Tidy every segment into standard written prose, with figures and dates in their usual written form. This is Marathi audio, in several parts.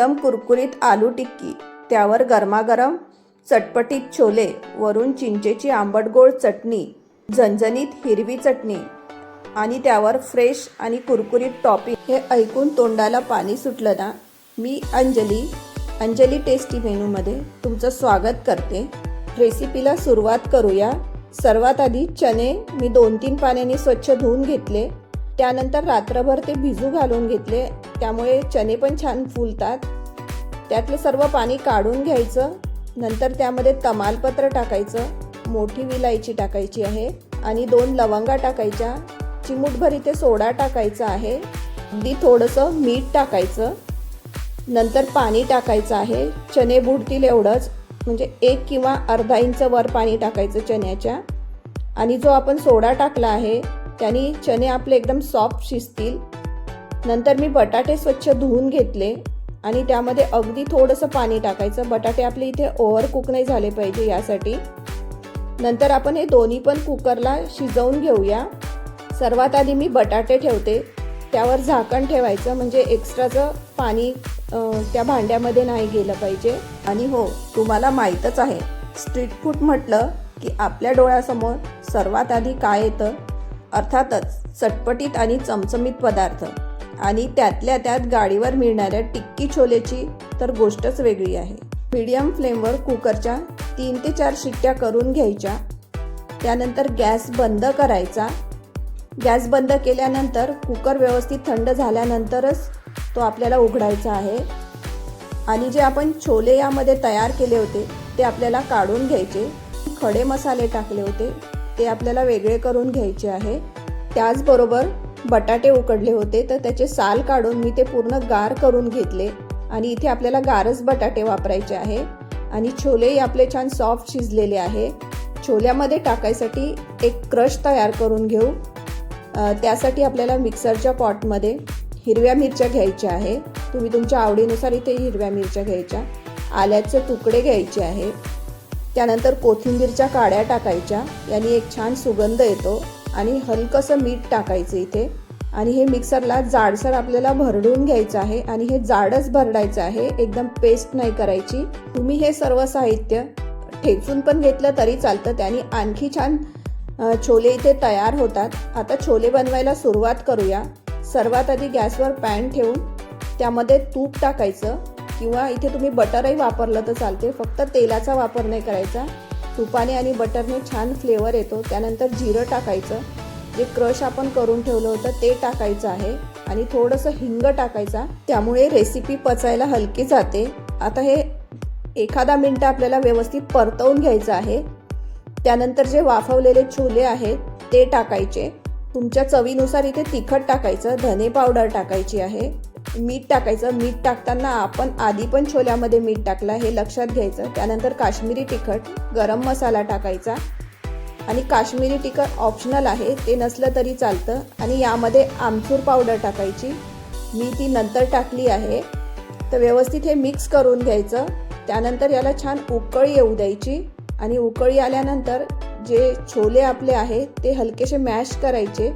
एकदम कुरकुरीत आलू टिक्की, त्यावर गरमागरम चटपटीत छोले, वरून चिंचेची आंबट गोड चटणी, झणझणीत हिरवी चटणी आणि त्यावर फ्रेश आणि कुरकुरीत टॉपिंग. हे ऐकून तोंडाला पाणी सुटलं ना. मी अंजली टेस्टी मेनूमध्ये तुमचं स्वागत करते. रेसिपीला सुरुवात करूया. सर्वात आधी चणे मी 2-3 पाण्याने स्वच्छ धुवून घेतले. त्यानंतर रात्रभर ते भिजू घालून घेतले, त्यामुळे चणे पण छान फुलतात. त्यातलं सर्व पाणी काढून घ्यायचं. नंतर त्यामध्ये तमालपत्र टाकायचं, मोठी विलायची टाकायची आहे आणि 2 लवंगा टाकायच्या. चिमूटभर इथे सोडा टाकायचा आहे. अगदी थोडंसं मीठ टाकायचं. नंतर पाणी टाकायचं आहे, चणे बुडतील एवढंच, म्हणजे 1 किंवा अर्धा इंच वर पाणी टाकायचं चण्याच्या. आणि जो आपण सोडा टाकला आहे त्याने चणे आपले एकदम सॉफ्ट शिजतील. नंतर मी बटाटे स्वच्छ धुवून घेतले आणि त्यामध्ये अगदी थोडंसं पाणी टाकायचं. बटाटे आपले इथे ओव्हर कुक नाही झाले पाहिजे यासाठी. नंतर आपण हे दोन्ही पण कुकरला शिजवून घेऊया. सर्वात आधी मी बटाटे ठेवते, त्यावर झाकण ठेवायचं, म्हणजे एक्स्ट्राचं पाणी त्या भांड्यामध्ये नाही गेलं पाहिजे. आणि हो, तुम्हाला माहीतच आहे, स्ट्रीट फूड म्हटलं की आपल्या डोळ्यासमोर सर्वात आधी काय येतं? अर्थातच चटपटीत आणि चमचमीत पदार्थ. आणि त्यातल्या त्यात गाडीवर मिळणाऱ्या टिक्की छोलेची तर गोष्टच वेगळी आहे. मीडियम फ्लेमवर कुकरच्या 3 ते 4 शिट्ट्या करून घ्यायच्या. त्यानंतर गॅस बंद करायचा. गॅस बंद केल्यानंतर कुकर व्यवस्थित थंड झाल्यानंतरच तो आपल्याला उघडायचा आहे. आणि जे आपण छोले यामध्ये तयार केले होते ते आपल्याला काढून घ्यायचे. खडे मसाले टाकले होते ते आपल्याला वेगळे करून घ्यायचे आहे. त्याचबरोबर बटाटे उकडले होते तर त्याचे साल काढून मी ते पूर्ण गार करून घेतले. आणि इथे आपल्याला गारच बटाटे वापरायचे आहे. आणि छोलेही आपले छान सॉफ्ट शिजलेले आहे. छोल्यामध्ये टाकायसाठी एक क्रश तयार करून घेऊ. त्यासाठी आपल्याला मिक्सरच्या पॉटमध्ये हिरव्या मिरच्या घ्यायच्या आहे. तुम्ही तुमच्या आवडीनुसार इथे हिरव्या मिरच्या घ्यायच्या. आल्याचे तुकडे घ्यायचे आहे. त्यानंतर कोथिंबीरच्या काड्या टाकायच्या, याने एक छान सुगंध येतो. आणि हलकंसं मीठ टाकायचं इथे. आणि हे मिक्सरला जाडसर आपल्याला भरडून घ्यायचं आहे. आणि हे जाडच भरडायचं आहे, एकदम पेस्ट नाही करायची. तुम्ही हे सर्व साहित्य ठेचून पण घेतलं तरी चालतं, त्याने आणखी छान छोले इथे तयार होतात. आता छोले बनवायला सुरुवात करूया. सर्वात आधी गॅसवर पॅन ठेवून त्यामध्ये तूप टाकायचं, किंवा इथे तुम्ही बटरही वापरलं तर चालते, फक्त तेलाचा वापर नाही करायचा. तुपाने आणि बटरने छान फ्लेवर येतो. त्यानंतर जिरं टाकायचं, जे क्रश आपण करून ठेवलं होतं ते टाकायचं आहे. आणि थोडंसं हिंग टाकायचा, त्यामुळे रेसिपी पचायला हलकी जाते. आता हे 1 मिनिट आपल्याला व्यवस्थित परतवून घ्यायचं आहे. त्यानंतर जे वाफवलेले छोले आहेत ते टाकायचे. तुमच्या चवीनुसार इथे तिखट टाकायचं, धने पावडर टाकायची आहे, मीठ टाकायचं. मीठ टाकताना आपण आधी पण छोल्यामध्ये मीठ टाकलं हे लक्षात घ्यायचं. त्यानंतर काश्मीरी तिखट, गरम मसाला टाकायचा. आणि काश्मीरी तिखट ऑप्शनल आहे, ते नसलं तरी चालतं. आणि यामध्ये आमचूर पावडर टाकायची, मी ती नंतर टाकली आहे. तर व्यवस्थित हे मिक्स करून घ्यायचं. त्यानंतर याला छान उकळी येऊ द्यायची. आणि उकळी आल्यानंतर जे छोले आपले आहेत ते हलकेसे मॅश करायचे.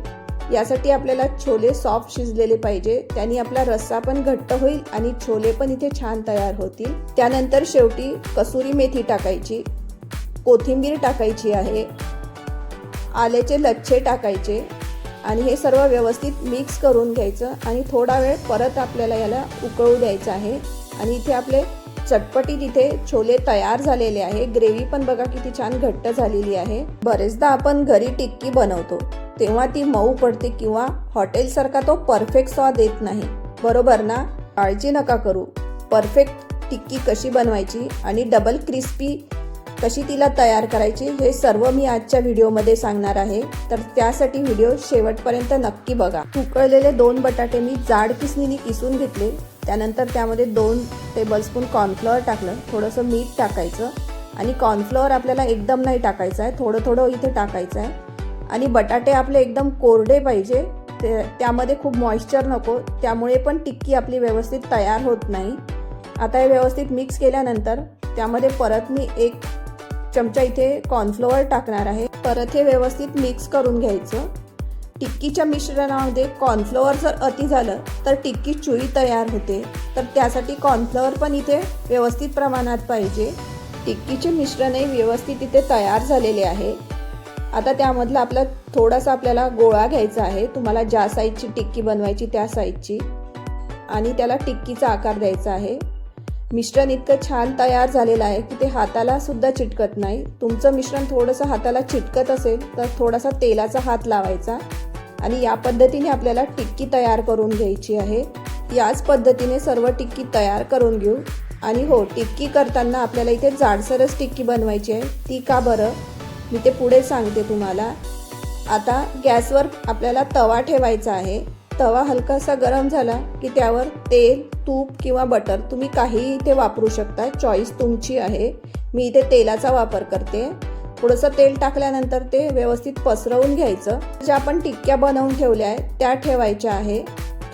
यासाठी आपल्याला छोले सॉफ्ट शिजलेले पाहिजे, त्यांनी आपला रस्सा पण घट्ट होईल आणि छोले पण इथे छान तयार होतील. त्यानंतर शेवटी कसुरी मेथी टाकायची, कोथिंबीर टाकायची आहे, आल्याचे लच्छे टाकायचे. आणि हे सर्व व्यवस्थित मिक्स करून घ्यायचं. आणि थोडा वेळ परत आपल्याला याला उकळू द्यायचं आहे. आणि इथे आपले चटपटीत इथे छोले तयार झालेले आहे. ग्रेव्ही पण बघा किती छान घट्ट झालेली आहे. बरेचदा आपण घरी टिक्की बनवतो तेव्हा ती मऊ पडते किंवा हॉटेलसारखा तो परफेक्ट स्वाद येत नाही, बरोबर ना? काळजी नका करू. परफेक्ट टिक्की कशी बनवायची आणि डबल क्रिस्पी कशी तिला तयार करायची हे सर्व मी आजच्या व्हिडिओमध्ये सांगणार आहे. तर त्यासाठी व्हिडिओ शेवटपर्यंत नक्की बघा. उकळलेले 2 बटाटे मी जाड किसणीने किसून घेतले. त्यानंतर त्यामध्ये 2 टेबलस्पून कॉर्नफ्लॉवर टाकलं, थोडंसं मीठ टाकायचं. आणि कॉर्नफ्लॉवर आपल्याला एकदम नाही टाकायचं आहे, थोडं थोडं इथे टाकायचं आहे. आणि बटाटे आपले एकदम कोरडे पाहिजे, त्यामध्ये खूप मॉइश्चर नको, त्यामुळे पण टिक्की आपली व्यवस्थित तयार होत नाही. आता हे व्यवस्थित मिक्स केल्यानंतर त्यामध्ये परत मी 1 चमचा इथे कॉर्नफ्लॉवर टाकणार आहे. परत हे व्यवस्थित मिक्स करून घ्यायचं. टिक्कीच्या मिश्रणामध्ये कॉर्नफ्लोअर जर अति झालं तर टिक्की चुई तयार होते, तर त्यासाठी कॉर्नफ्लोअर पण इथे व्यवस्थित प्रमाणात पाहिजे. टिक्कीचे मिश्रणही व्यवस्थित इथे तयार झालेले आहे. आता त्यामधला आपल्याला गोळा घ्यायचा आहे. तुम्हाला ज्या साईजची टिक्की बनवायची त्या साईजची, आणि त्याला टिक्कीचा आकार द्यायचा आहे. मिश्रण इतकं छान तयार झालेलं आहे की ते हाताला सुद्धा चिटकत नाही. तुमचं मिश्रण थोडंसं हाताला चिटकत असेल तर थोडासा तेलाचा हात लावायचा आणि या पद्धतीने आपल्याला टिक्की तयार करून घ्यायची आहे. याच पद्धतीने सर्व टिक्की तयार करून घेऊ. आणि हो, टिक्की करताना आपल्याला इथे जाडसरच टिक्की बनवायची आहे. ती का बरं, मी ते पुढे सांगते तुम्हाला. आता गॅसवर आपल्याला तवा ठेवायचा आहे. तवा हलकासा गरम झाला की त्यावर तेल, तूप किंवा बटर तुम्ही काहीही इथे वापरू शकता, चॉईस तुमची आहे. मी इथे तेलाचा वापर करते. थोडंसं तेल टाकल्यानंतर ते व्यवस्थित पसरवून घ्यायचं. ज्या आपण टिक्क्या बनवून ठेवल्या आहेत त्या ठेवायच्या आहे.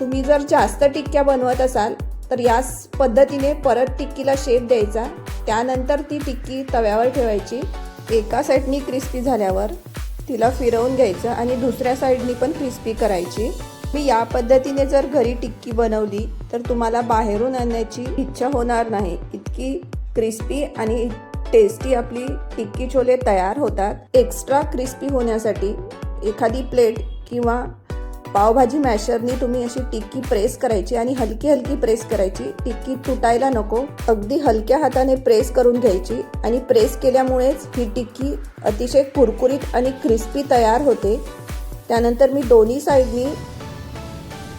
तुम्ही जर जास्त टिक्क्या बनवत असाल तर याच पद्धतीने परत टिक्कीला शेप द्यायचा. त्यानंतर ती टिक्की तव्यावर ठेवायची. एका साईडनी क्रिस्पी झाल्यावर तिला फिरवून घ्यायचं आणि दुसऱ्या साईडनी पण क्रिस्पी करायची. मी या पद्धतीने जर घरी टिक्की बनवली तर तुम्हाला बाहेरून आणण्याची इच्छा होणार नाही. इतकी क्रिस्पी आणि टेस्टी आपली टिक्की छोले तयार होतात. एक्स्ट्रा क्रिस्पी होण्यासाठी एखादी प्लेट किंवा पावभाजी मॅशरनी तुम्ही अशी टिक्की प्रेस करायची आणि हलकी हलकी प्रेस करायची. टिक्की तुटायला नको, अगदी हलक्या हाताने प्रेस करून घ्यायची. आणि प्रेस केल्यामुळेच ही टिक्की अतिशय कुरकुरीत आणि क्रिस्पी तयार होते. त्यानंतर मी दोन्ही साईडनी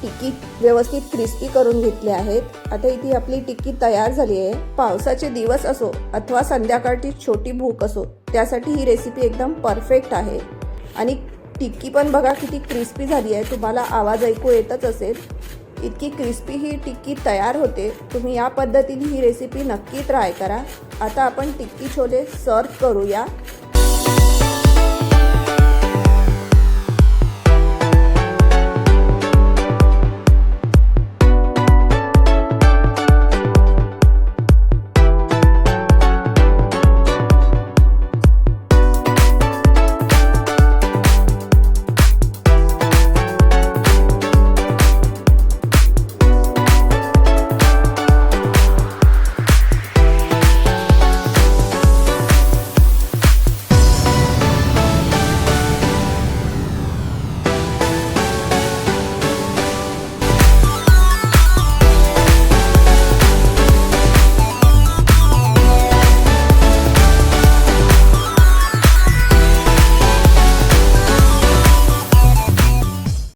टिक्की व्यवस्थित क्रिस्पी करून घेतले आहेत. आता इथे आपली टिक्की तयार झाली आहे. पावसाचे दिवस असो अथवा संध्याकाळची छोटी भूक असो, त्यासाठी ही रेसिपी एकदम परफेक्ट आहे. आणि टिक्की पण बघा किती क्रिस्पी झाली आहे. तुम्हाला आवाज ऐकू येतच असेल. इतकी क्रिस्पी ही टिक्की तयार होते. तुम्ही या पद्धतीने ही रेसिपी नक्की ट्राय करा. आता आपण टिक्की छोले सर्व करूया.